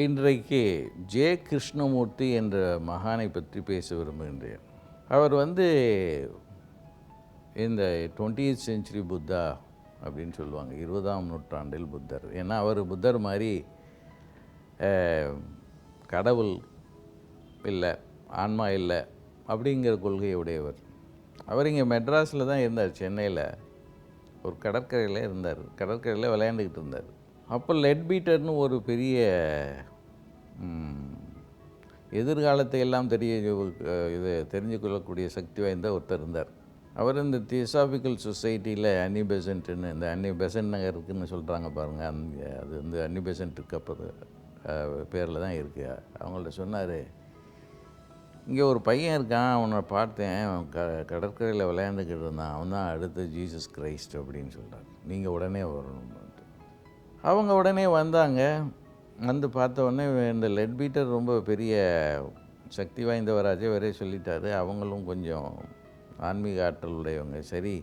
இன்றைக்கு ஜே கிருஷ்ணமூர்த்தி என்ற மகானை பற்றி பேச விரும்புகின்றேன். அவர் இந்த 20th செஞ்சுரி புத்தா அப்படின்னு சொல்லுவாங்க. 20ஆம் நூற்றாண்டில் புத்தர். ஏன்னா அவர் புத்தர் மாதிரி கடவுள் இல்லை, ஆன்மா இல்லை அப்படிங்கிற கொள்கையை உடையவர். அவர் இங்கே மெட்ராஸில் தான் இருந்தார். சென்னையில் ஒரு கடற்கரையில் இருந்தார். கடற்கரையில் விளையாண்டுக்கிட்டு இருந்தார். அப்போ லெட்பீட்டர்னு ஒரு பெரிய எதிர்காலத்தை எல்லாம் தெரிஞ்சு கொள்ளக்கூடிய சக்தி வாய்ந்த ஒருத்தர் இருந்தார். அவர் இந்த தியோசாபிக்கல் சொசைட்டியில் அன்னி பெசன்ட்னு, இந்த அன்னி பெசன்ட் நகர் இருக்குதுன்னு சொல்கிறாங்க பாருங்கள், அது அன்னி பெசன்ட் கப்பல் பேரில் தான் இருக்குது. அவங்கள்ட்ட சொன்னார், இங்கே ஒரு பையன் இருக்கான், அவனை பார்த்தேன், கடற்கரையில் விளையாண்டுக்கிட்டு இருந்தான், அவன் தான் அடுத்த ஜீசஸ் கிரைஸ்ட் அப்படின்னு சொல்கிறார். நீங்கள் உடனே வரணும். அவங்க உடனே வந்தாங்க. வந்து பார்த்த உடனே இந்த லெட்பீட்டர் ரொம்ப பெரிய சக்தி வாய்ந்தவராஜே வரைய சொல்லிட்டார். அவங்களும் கொஞ்சம் ஆன்மீக ஆற்றல் உடையவங்க. சரி,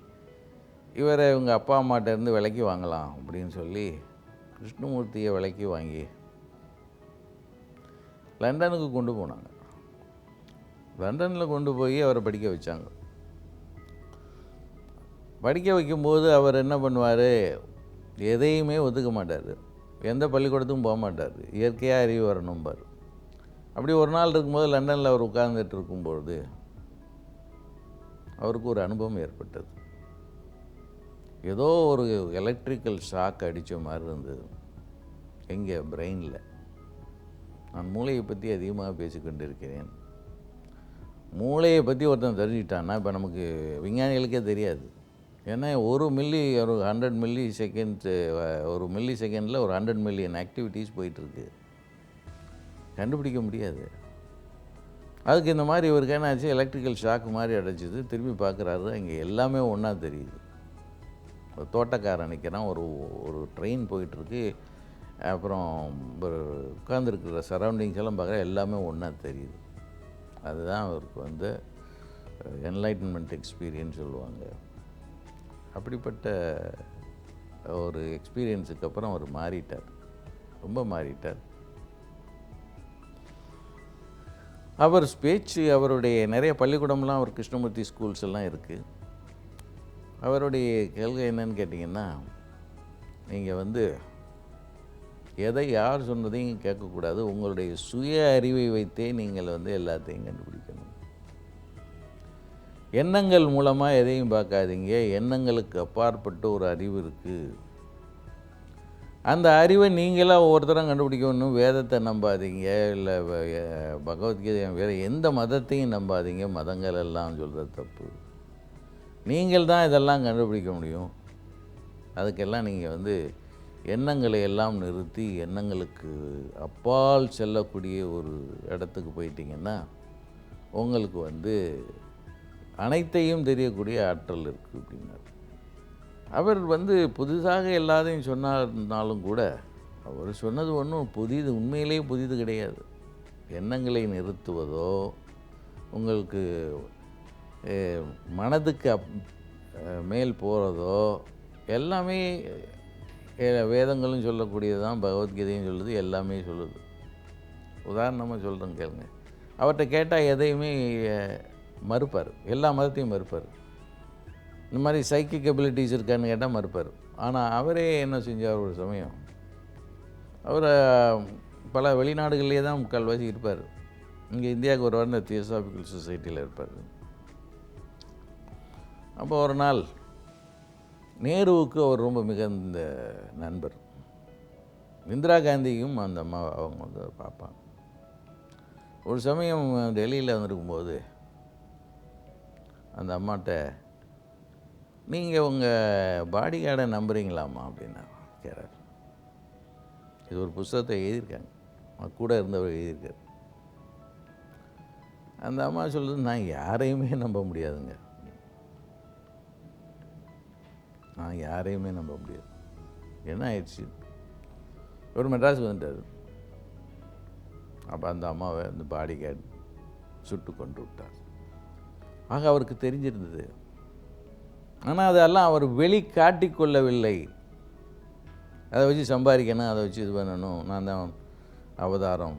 இவரை இவங்க அப்பா அம்மாட்டேருந்து விலைக்கு வாங்கலாம் அப்படின்னு சொல்லி கிருஷ்ணமூர்த்தியை விலைக்கு வாங்கி லண்டனுக்கு கொண்டு போனாங்க. லண்டனில் கொண்டு போய் அவரை படிக்க வச்சாங்க. படிக்க வைக்கும்போது அவர் என்ன பண்ணுவார், எதையுமே ஒத்துக்க மாட்டார், எந்த பள்ளிக்கூடத்துக்கும் போக மாட்டார், இயற்கையாக அறிவு வரணும்பார். அப்படி ஒரு நாள் இருக்கும்போது லண்டனில் அவர் உட்கார்ந்துட்டு இருக்கும்பொழுது அவருக்கு ஒரு அனுபவம் ஏற்பட்டது. ஏதோ ஒரு எலக்ட்ரிக்கல் ஷாக் அடித்த மாதிரி இருந்தது. எங்கே பிரெயினில். நான் மூளையை பற்றி அதிகமாக பேசிக்கொண்டிருக்கிறேன். மூளையை பற்றி ஒருத்தன் தெரிஞ்சுக்கிட்டான்னா இப்போ நமக்கு விஞ்ஞானிகளுக்கே தெரியாது. ஏன்னா ஒரு 100 மில்லி செகண்ட், ஒரு மில்லி செகண்டில் ஒரு 100 மில்லியன் ஆக்டிவிட்டீஸ் போயிட்டுருக்கு. கண்டுபிடிக்க முடியாது. அதுக்கு இந்த மாதிரி இவருக்கு என்னாச்சு, எலக்ட்ரிக்கல் ஷாக் மாதிரி அடைச்சிது. திரும்பி பார்க்குறாரு, இங்கே எல்லாமே ஒன்றா தெரியுது. ஒரு தோட்டக்காரன் நிற்கிறான், ஒரு ட்ரெயின் போயிட்டுருக்கு, அப்புறம் ஒரு உட்காந்துருக்கிற சரௌண்டிங்ஸ் எல்லாம் பார்க்குற எல்லாமே ஒன்றா தெரியுது. அதுதான் அவருக்கு என்லைட்டன்மெண்ட் எக்ஸ்பீரியன்ஸ் சொல்லுவாங்க. அப்படிப்பட்ட ஒரு எக்ஸ்பீரியன்ஸுக்கு அப்புறம் அவர் மாறிட்டார், ரொம்ப மாறிட்டார். அவர் பேச்சு, அவருடைய நிறைய பள்ளிக்கூடம்லாம், அவர் கிருஷ்ணமூர்த்தி ஸ்கூல்ஸ் எல்லாம் இருக்குது. அவருடைய கேள்வி என்னன்னு கேட்டிங்கன்னா, நீங்கள் எதை யார் சொன்னதையும் கேட்கக்கூடாது, உங்களுடைய சுய அறிவை வைத்தே நீங்கள் எல்லாத்தையும் கண்டுபிடிக்கணும். எண்ணங்கள் மூலமாக எதையும் பார்க்காதீங்க. எண்ணங்களுக்கு அப்பாற்பட்டு ஒரு அறிவு இருக்குது. அந்த அறிவை நீங்களாக ஒவ்வொருத்தரும் கண்டுபிடிக்கணும். வேதத்தை நம்பாதீங்க, இல்லை பகவத்கீதை, வேறு எந்த மதத்தையும் நம்பாதீங்க. மதங்கள் எல்லாம் சொல்கிறது தப்பு. நீங்கள் தான் இதெல்லாம் கண்டுபிடிக்க முடியும். அதுக்கெல்லாம் நீங்கள் எண்ணங்களை எல்லாம் நிறுத்தி எண்ணங்களுக்கு அப்பால் செல்லக்கூடிய ஒரு இடத்துக்கு போயிட்டீங்கன்னா உங்களுக்கு அனைத்தையும் தெரியக்கூடிய ஆற்றல் இருக்குது அப்படின்னார். அவர் புதுசாக எல்லாத்தையும் சொன்னாலும் கூட அவர் சொன்னது ஒன்றும் உண்மையிலேயே புதிது கிடையாது. எண்ணங்களை நிறுத்துவதோ, உங்களுக்கு மனதுக்கு மேல் போகிறதோ எல்லாமே வேதங்களும் சொல்லக்கூடியது தான், பகவத்கீதையும் சொல்லுது, எல்லாமே சொல்லுது. உதாரணமாக சொல்கிறேன் கேளுங்க. அவர்கிட்ட கேட்டால் எதையுமே மறுப்பார், எல்லா மதத்தையும் மறுப்பார். இந்த மாதிரி சைக்கிக் எபிலிட்டிஸ் இருக்கான்னு கேட்டால் மறுப்பார். ஆனால் அவரே என்ன செஞ்சார், ஒரு சமயம் அவர் பல வெளிநாடுகள்லேயே தான் முக்கால்வாசி இருப்பார். இங்கே இந்தியாவுக்கு ஒரு வாரம் தியோசாபிக்கல் சொசைட்டியில் இருப்பார். அப்போ ஒரு நாள் நேருவுக்கு அவர் ரொம்ப மிகுந்த நண்பர். இந்திரா காந்தியும் அந்த அம்மா அவங்க பார்ப்பாங்க. ஒரு சமயம் டெல்லியில் வந்திருக்கும்போது அந்த அம்மாட்ட, நீங்கள் உங்கள் பாடி கார்டை நம்புறீங்களாம்மா அப்படின்னா கேட்டார். இது ஒரு புத்தகத்தை எழுதியிருக்காங்க, கூட இருந்தவர் எழுதியிருக்கார். அந்த அம்மா சொல்லுது, நான் யாரையுமே நம்ப முடியாதுங்க, நான் யாரையுமே நம்ப முடியாது. என்ன ஆயிடுச்சு, ஒரு மெட்ராஸுக்கு வந்துட்டார். அப்போ அந்த அம்மாவை பாடி கார்டு சுட்டு கொண்டு விட்டார். ஆக அவருக்கு தெரிஞ்சிருந்தது. ஆனால் அதெல்லாம் அவர் வெளிக்காட்டிக்கொள்ளவில்லை. அதை வச்சு சம்பாதிக்கணும், அதை வச்சு இது பண்ணணும், நான் தான் அவதாரம்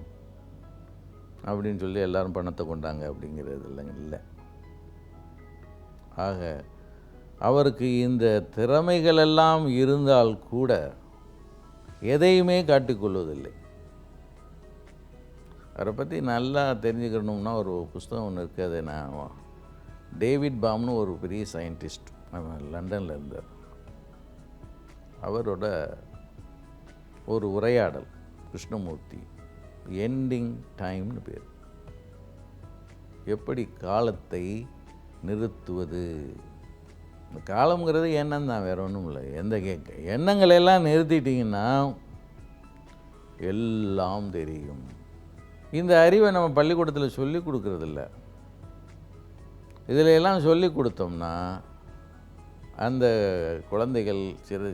அப்படின்னு சொல்லி எல்லாரும் பணத்தை கொண்டாங்க அப்படிங்கிறது இல்லை. ஆக அவருக்கு இந்த திறமைகளெல்லாம் இருந்தால் கூட எதையுமே காட்டிக்கொள்வதில்லை. அவரை பற்றி நல்லா தெரிஞ்சுக்கணும்னா ஒரு புஸ்தகம் ஒன்று இருக்குது. அதை நான் டேவிட் பாம்னு ஒரு பெரிய சயின்டிஸ்ட் லண்டனில் இருந்தார். அவரோட ஒரு உரையாடல் கிருஷ்ணமூர்த்தி, எண்டிங் டைம்னு பேர். எப்படி காலத்தை நிறுத்துவது. இந்த காலம்ங்கிறது எண்ணம் தான், வேறு ஒன்றும் இல்லை. எண்ணங்களெல்லாம் நிறுத்திட்டிங்கன்னா எல்லாம் தெரியும். இந்த அறிவை நம்ம பள்ளிக்கூடத்தில் சொல்லி கொடுக்கறதில்ல. இதில் எல்லாம் சொல்லி கொடுத்தோம்னா அந்த குழந்தைகள்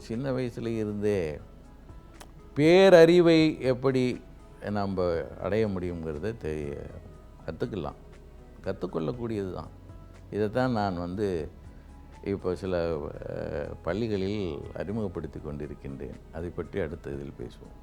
சின்ன வயசுல இருந்தே பேரறிவை எப்படி நம்ம அடைய முடியுங்கிறத கற்றுக்கொள்ளக்கூடியது தான். இதைத்தான் நான் இப்போ சில பள்ளிகளில் அறிமுகப்படுத்தி கொண்டிருக்கின்றேன். அதை பற்றி அடுத்த இதில் பேசுவோம்.